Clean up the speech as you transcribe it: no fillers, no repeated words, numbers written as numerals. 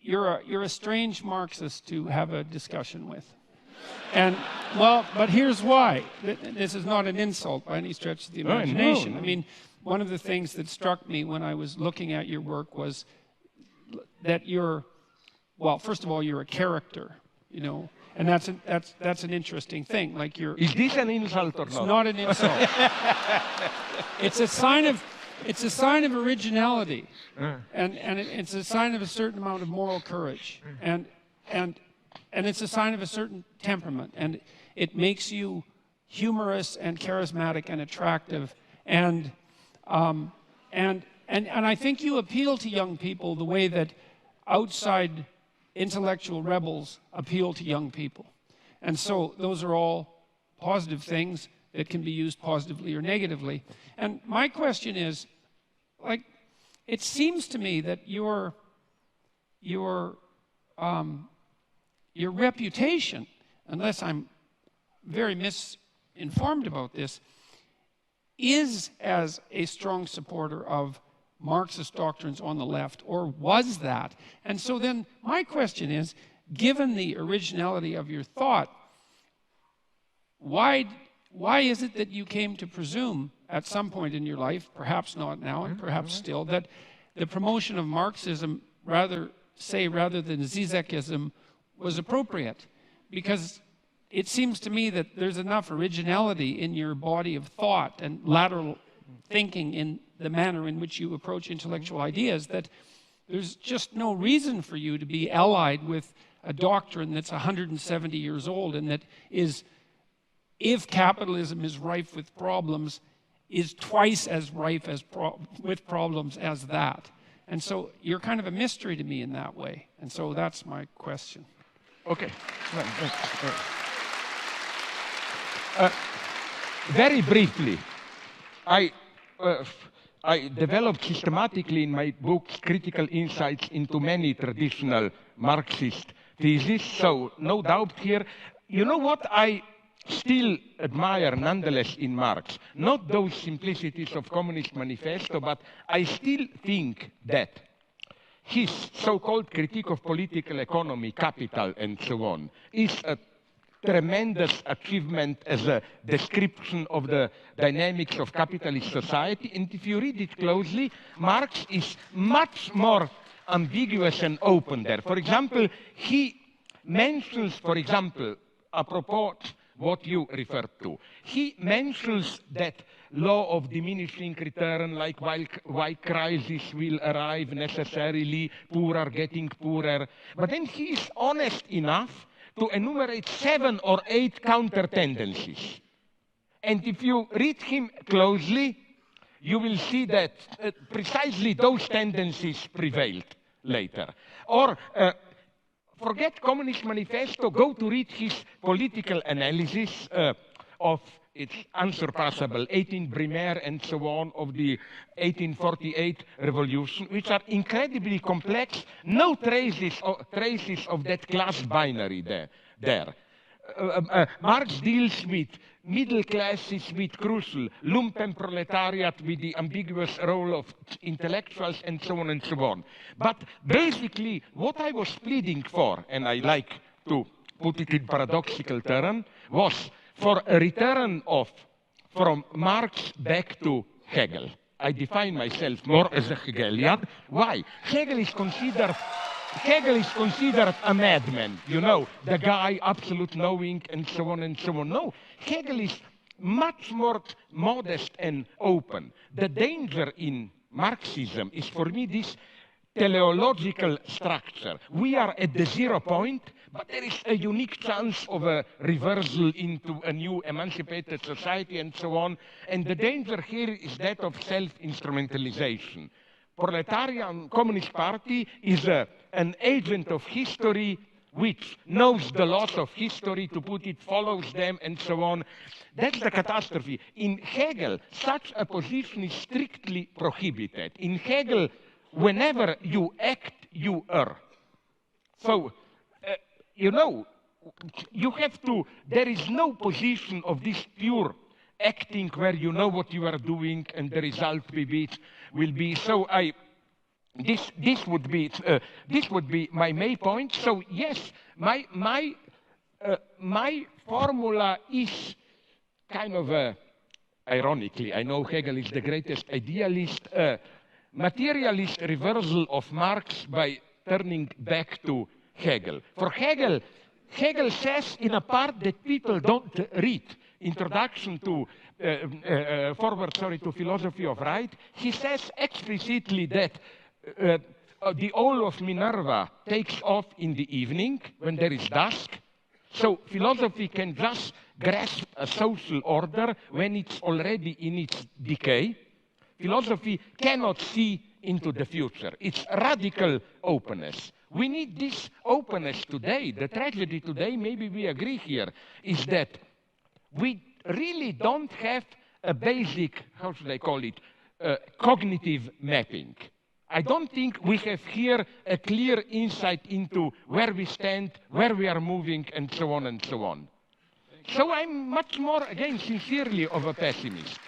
you're a strange Marxist to have a discussion with. And, well, but here's why. This is not an insult by any stretch of the imagination. I mean, one of the things that struck me when I was looking at your work was that you're, well, first of all, you're a character, you know, and that's an interesting thing. Like you're. Is this an insult or not? It's not an insult. It's a sign of originality, and it's a sign of a certain amount of moral courage, and it's a sign of a certain temperament, and it makes you humorous and charismatic and attractive, and I think you appeal to young people the way that outside intellectual rebels appeal to young people. And so those are all positive things that can be used positively or negatively. And my question is, like, it seems to me that your reputation, unless I'm very misinformed about this, is as a strong supporter of Marxist doctrines on the left, or was that. And so then my question is, given the originality of your thought, why is it that you came to presume at some point in your life, perhaps not now and perhaps still, that the promotion of Marxism rather than Zizekism was appropriate? Because it seems to me that there's enough originality in your body of thought and lateral thinking in the manner in which you approach intellectual ideas that there's just no reason for you to be allied with a doctrine that's 170 years old and that is, if capitalism is rife with problems, is twice as rife with problems as that. And so you're kind of a mystery to me in that way. And so that's my question. Okay. Very briefly, I developed systematically in my book critical insights into many traditional Marxist theses, so no doubt here. You know what I still admire nonetheless in Marx? Not those simplicities of Communist Manifesto, but I still think that his so-called critique of political economy, capital, and so on, is a tremendous achievement as a description of the dynamics of capitalist society. And if you read it closely, Marx is much more ambiguous and open there. For example, he mentions, for example, apropos what you referred to, he mentions that law of diminishing return, like while crisis will arrive necessarily, poor are getting poorer. But then he is honest enough to enumerate 7 or 8 counter tendencies. And if you read him closely, you will see that precisely those tendencies prevailed later. Or forget Communist Manifesto, go to read his political analysis of its unsurpassable 18 Brumaire and so on of the 1848 revolution, which are incredibly complex, no traces of that class binary there. Marx deals with middle classes with crucial, lumpen proletariat with the ambiguous role of intellectuals and so on and so on. But basically, what I was pleading for, and I like to put it in paradoxical terms, was for a return from Marx back to Hegel. I define myself more as a Hegelian. Why? Hegel is considered a madman, you know, the guy, absolute knowing, and so on and so on. No, Hegel is much more modest and open. The danger in Marxism is, for me, this teleological structure. We are at the 0 point, but there is a unique chance of a reversal into a new emancipated society and so on. And the danger here is that of self-instrumentalization. Proletarian Communist Party is an agent of history which knows the laws of history, to put it, follows them, and so on. That's the catastrophe. In Hegel, such a position is strictly prohibited. In Hegel, whenever you act, you err. So, you know, you have to, there is no position of this pure acting where you know what you are doing and the result will be. So this would be my main point. So yes, my formula is kind of ironically, I know Hegel is the greatest idealist, materialist reversal of Marx by turning back to Hegel. For Hegel says in a part that people don't read, Introduction to Forward to Philosophy of Right, he says explicitly that the owl of Minerva takes off in the evening when there is dusk. So philosophy can just grasp a social order when it's already in its decay. Philosophy cannot see into the future. It's radical openness. We need this openness today. The tragedy today, maybe we agree here, is that we really don't have a basic, how should I call it, cognitive mapping. I don't think we have here a clear insight into where we stand, where we are moving, and so on and so on. So I'm much more, again, sincerely of a pessimist.